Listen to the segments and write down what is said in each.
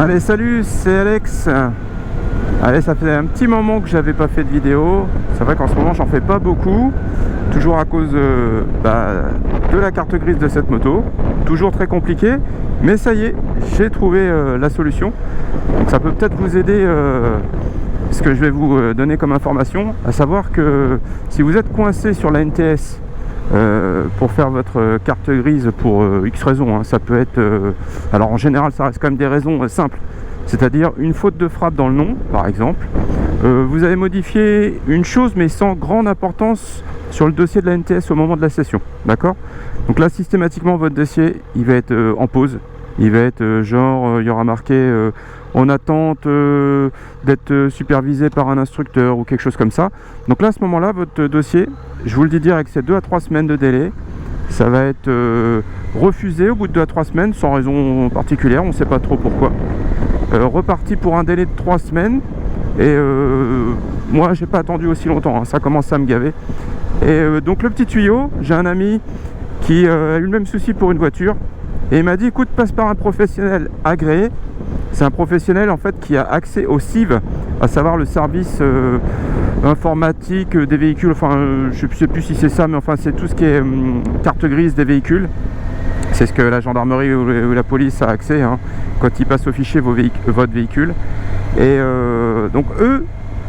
Allez, salut, c'est Alex. Allez, ça fait un petit moment que j'avais pas fait de vidéo. C'est vrai qu'en ce moment j'en fais pas beaucoup, toujours à cause de la carte grise de cette moto. Toujours très compliqué, mais ça y est, j'ai trouvé la solution. Donc ça peut peut-être vous aider, ce que je vais vous donner comme information, à savoir que si vous êtes coincé sur la NTS pour faire votre carte grise pour X raisons, hein, ça peut être alors en général ça reste quand même des raisons simples, c'est-à-dire une faute de frappe dans le nom par exemple, vous avez modifié une chose mais sans grande importance sur le dossier de la NTS au moment de la session, d'accord? Donc là systématiquement votre dossier il va être en pause, il va être genre il y aura marqué en attente d'être supervisé par un instructeur ou quelque chose comme ça. Donc là à ce moment là votre dossier, je vous le dis direct, c'est 2 à 3 semaines de délai. Ça va être refusé au bout de 2 à 3 semaines sans raison particulière, on ne sait pas trop pourquoi. Reparti pour un délai de 3 semaines. Et moi j'ai pas attendu aussi longtemps, hein, ça commence à me gaver. Et donc le petit tuyau, j'ai un ami qui a eu le même souci pour une voiture. Et il m'a dit écoute, passe par un professionnel agréé. C'est un professionnel en fait qui a accès au CIV, à savoir le service informatique des véhicules, enfin je sais plus si c'est ça, mais enfin c'est tout ce qui est carte grise des véhicules. C'est ce que la gendarmerie ou la police a accès, hein, quand ils passent au fichier votre véhicule. Et donc eux,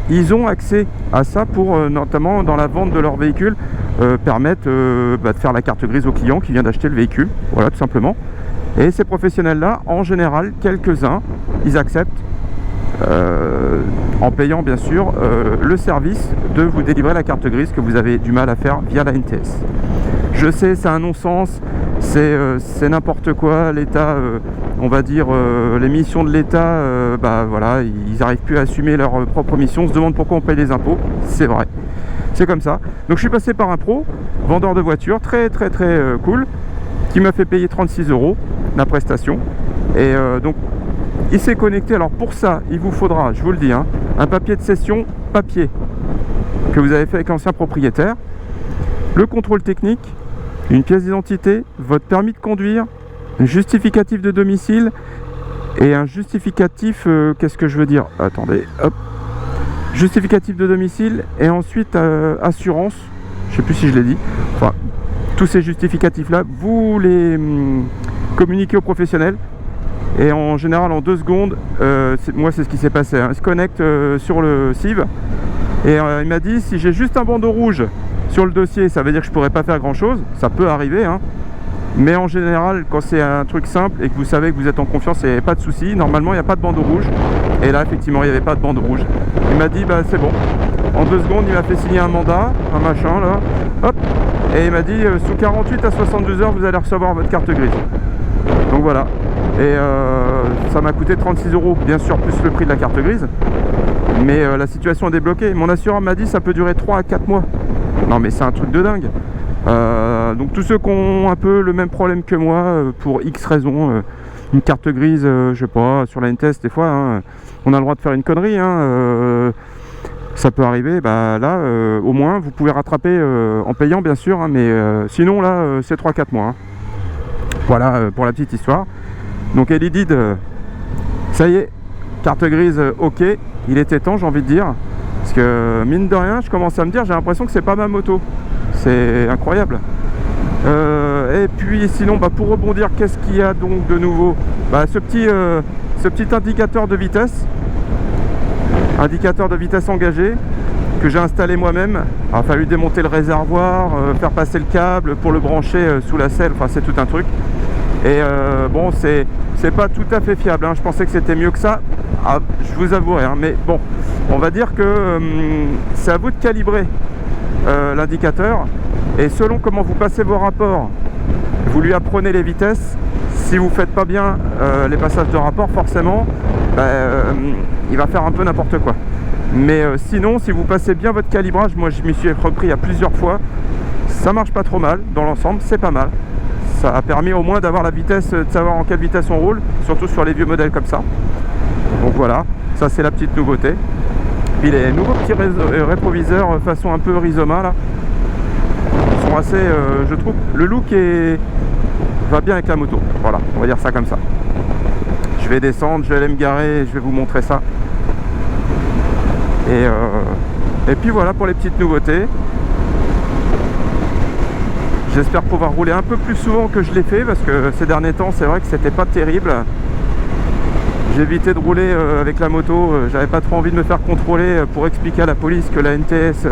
ils ont accès à ça pour notamment dans la vente de leur véhicule permettre de faire la carte grise au client qui vient d'acheter le véhicule, voilà tout simplement. Et ces professionnels-là, en général, quelques-uns, ils acceptent, en payant bien sûr, le service de vous délivrer la carte grise que vous avez du mal à faire via la NTS. Je sais, c'est un non-sens, c'est n'importe quoi, l'État, on va dire, les missions de l'État, voilà, ils n'arrivent plus à assumer leurs propres missions, on se demande pourquoi on paye les impôts, c'est vrai, c'est comme ça. Donc je suis passé par un pro, vendeur de voitures, très cool, qui m'a fait payer 36 € la prestation. Et donc il s'est connecté. Alors pour ça il vous faudra, je vous le dis, hein, un papier de cession papier que vous avez fait avec l'ancien propriétaire, le contrôle technique, une pièce d'identité, votre permis de conduire, un justificatif de domicile et un justificatif, qu'est-ce que je veux dire, attendez, hop, justificatif de domicile et ensuite assurance, je sais plus si je l'ai dit, enfin tous ces justificatifs là vous les communiquez aux professionnels et en général en 2 secondes, moi c'est ce qui s'est passé, hein. Il se connecte sur le CIV et il m'a dit si j'ai juste un bandeau rouge sur le dossier, ça veut dire que je pourrais pas faire grand chose, ça peut arriver, hein. Mais en général quand c'est un truc simple et que vous savez que vous êtes en confiance, il n'y a pas de souci, normalement il n'y a pas de bandeau rouge. Et là effectivement il n'y avait pas de bandeau rouge, il m'a dit c'est bon, en 2 secondes il m'a fait signer un mandat, un machin là, hop, et il m'a dit sous 48 à 72 heures vous allez recevoir votre carte grise. Donc voilà, et ça m'a coûté 36 € bien sûr, plus le prix de la carte grise, mais la situation est débloquée. Mon assureur m'a dit ça peut durer 3 à 4 mois. Non mais c'est un truc de dingue. Donc tous ceux qui ont un peu le même problème que moi, pour X raisons, une carte grise, je sais pas, sur la NTS des fois, hein, on a le droit de faire une connerie, hein, ça peut arriver, là au moins vous pouvez rattraper en payant bien sûr, hein, mais sinon là c'est 3-4 mois, hein. Voilà pour la petite histoire. Donc Elidid, ça y est, carte grise ok, il était temps, j'ai envie de dire, parce que mine de rien je commence à me dire, j'ai l'impression que c'est pas ma moto, c'est incroyable. Et puis sinon pour rebondir, qu'est-ce qu'il y a donc de nouveau? Ce petit indicateur de vitesse engagé que j'ai installé moi-même. Il a fallu démonter le réservoir, faire passer le câble pour le brancher sous la selle, enfin c'est tout un truc. Et bon, c'est pas tout à fait fiable, hein. Je pensais que c'était mieux que ça, je vous avouerai, hein. Mais bon, on va dire que c'est à vous de calibrer l'indicateur, et selon comment vous passez vos rapports, vous lui apprenez les vitesses. Si vous faites pas bien les passages de rapport, forcément il va faire un peu n'importe quoi. Mais sinon, si vous passez bien votre calibrage, moi je m'y suis repris à plusieurs fois, ça marche pas trop mal dans l'ensemble, c'est pas mal. Ça a permis au moins d'avoir la vitesse, de savoir en quelle vitesse on roule, surtout sur les vieux modèles comme ça. Donc voilà, ça c'est la petite nouveauté. Puis les nouveaux petits rétroviseurs façon un peu Rizoma là, sont assez, je trouve, le look va bien avec la moto. Voilà, on va dire ça comme ça. Je vais descendre, je vais aller me garer et je vais vous montrer ça. Et puis voilà pour les petites nouveautés. J'espère pouvoir rouler un peu plus souvent que je l'ai fait, parce que ces derniers temps c'est vrai que c'était pas terrible. J'ai évité de rouler avec la moto, j'avais pas trop envie de me faire contrôler pour expliquer à la police que la NTS,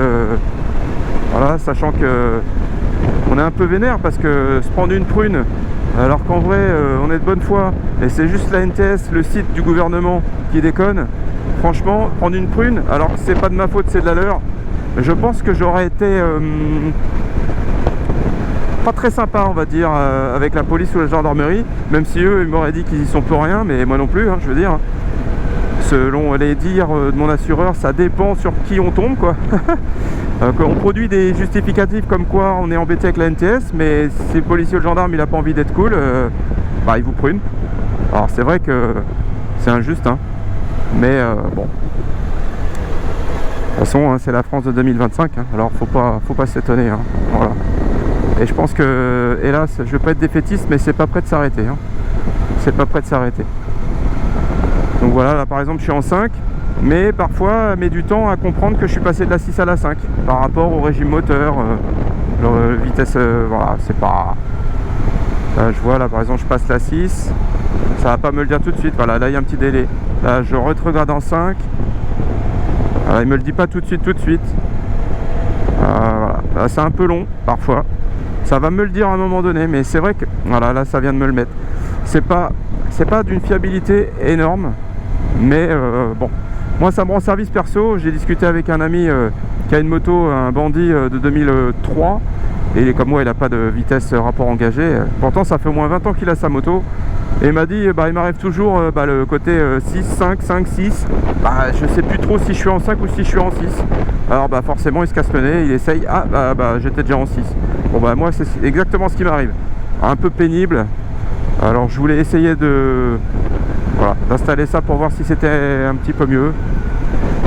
voilà, sachant que on est un peu vénère, parce que se prendre une prune alors qu'en vrai on est de bonne foi et c'est juste la NTS, le site du gouvernement qui déconne. Franchement, prendre une prune alors que c'est pas de ma faute, c'est de la leur, je pense que j'aurais été pas très sympa, on va dire, avec la police ou la gendarmerie, même si eux ils m'auraient dit qu'ils y sont pour rien, mais moi non plus, hein, je veux dire, selon les dires de mon assureur, ça dépend sur qui on tombe, quoi. On produit des justificatifs comme quoi on est embêté avec la NTS, mais si le policier ou le gendarme il a pas envie d'être cool, bah il vous prune. Alors c'est vrai que c'est injuste, hein, mais bon. De toute façon, hein, c'est la France de 2025, hein, alors faut pas s'étonner, hein, voilà. Et je pense que, hélas, je vais pas être défaitiste, mais c'est pas prêt de s'arrêter, hein. C'est pas prêt de s'arrêter. Donc voilà, là par exemple je suis en 5, mais parfois elle met du temps à comprendre que je suis passé de la 6 à la 5 par rapport au régime moteur, vitesse, voilà, c'est pas... Là je vois, là par exemple je passe la 6, ça va pas me le dire tout de suite, voilà, là il y a un petit délai. Là je retrograde en 5, voilà, il me le dit pas tout de suite, voilà, là c'est un peu long parfois. Ça va me le dire à un moment donné, mais c'est vrai que voilà, là ça vient de me le mettre. C'est pas d'une fiabilité énorme, mais bon, moi ça me rend service perso. J'ai discuté avec un ami qui a une moto, un Bandit de 2003, et il est comme moi, il n'a pas de vitesse rapport engagé. Pourtant ça fait au moins 20 ans qu'il a sa moto, et il m'a dit bah, il m'arrive toujours le côté 6, 5, 5, 6. Bah, je sais plus trop si je suis en 5 ou si je suis en 6. Alors bah forcément il se casse le nez, il essaye, ah bah j'étais déjà en 6. Bon bah moi c'est exactement ce qui m'arrive. Un peu pénible. Alors je voulais essayer de voilà, d'installer ça pour voir si c'était un petit peu mieux.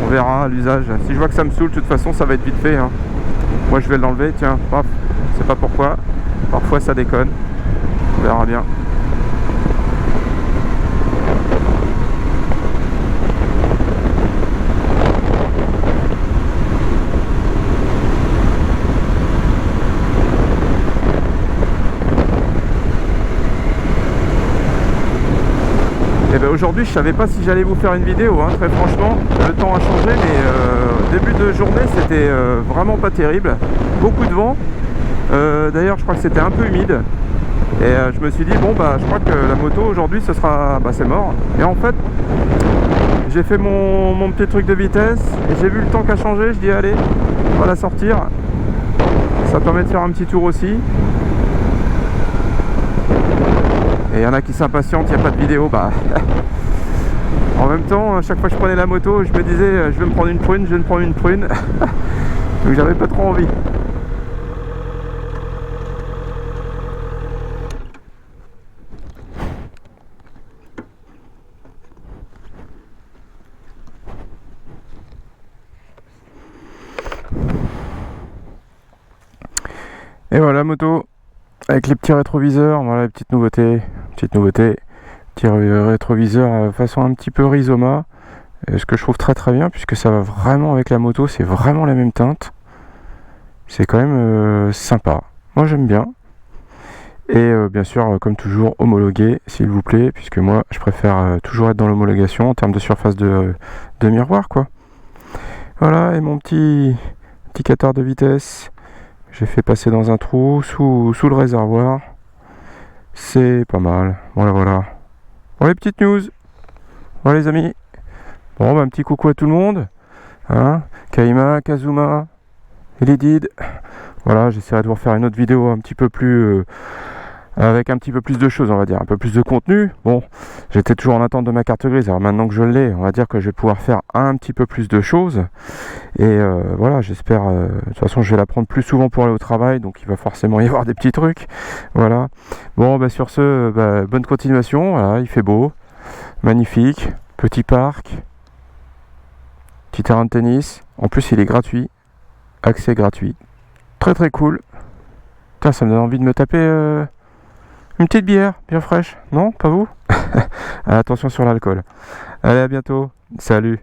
On verra à l'usage. Si je vois que ça me saoule, de toute façon ça va être vite fait, hein. Moi je vais l'enlever, tiens, paf, je sais pas pourquoi. Parfois ça déconne. On verra bien. Et ben aujourd'hui je savais pas si j'allais vous faire une vidéo, hein, très franchement, le temps a changé, mais début de journée c'était vraiment pas terrible, beaucoup de vent, d'ailleurs je crois que c'était un peu humide, et je me suis dit bon bah je crois que la moto aujourd'hui ce sera, bah c'est mort, et en fait j'ai fait mon petit truc de vitesse, et j'ai vu le temps qui a changé, je dis allez, on va la sortir, ça permet de faire un petit tour aussi. Et il y en a qui s'impatientent, il n'y a pas de vidéo, bah en même temps, à chaque fois que je prenais la moto, je me disais je vais me prendre une prune, je vais me prendre une prune. Donc j'avais pas trop envie. Et voilà la moto avec les petits rétroviseurs, voilà les petites nouveautés, petit rétroviseur façon un petit peu Rizoma, ce que je trouve très bien puisque ça va vraiment avec la moto, c'est vraiment la même teinte, c'est quand même sympa, moi j'aime bien. Et bien sûr comme toujours homologué s'il vous plaît, puisque moi je préfère toujours être dans l'homologation en termes de surface de miroir quoi. Voilà, et mon petit indicateur de vitesse, j'ai fait passer dans un trou sous le réservoir. C'est pas mal. Voilà. Bon les petites news. Voilà les amis. Bon bah un petit coucou à tout le monde. Hein, Kaima, Kazuma, Elidid. Voilà, j'essaierai de vous refaire une autre vidéo un petit peu plus avec un petit peu plus de choses, on va dire, un peu plus de contenu. Bon, j'étais toujours en attente de ma carte grise, alors maintenant que je l'ai, on va dire que je vais pouvoir faire un petit peu plus de choses. Et voilà, j'espère, de toute façon je vais la prendre plus souvent pour aller au travail, donc il va forcément y avoir des petits trucs. Voilà. Bon, bah sur ce, bah, bonne continuation, voilà, il fait beau, magnifique, petit parc, petit terrain de tennis, en plus il est gratuit, accès gratuit, très cool. Putain, ça me donne envie de me taper une petite bière bien fraîche, non? Pas vous? Attention sur l'alcool. Allez, à bientôt. Salut.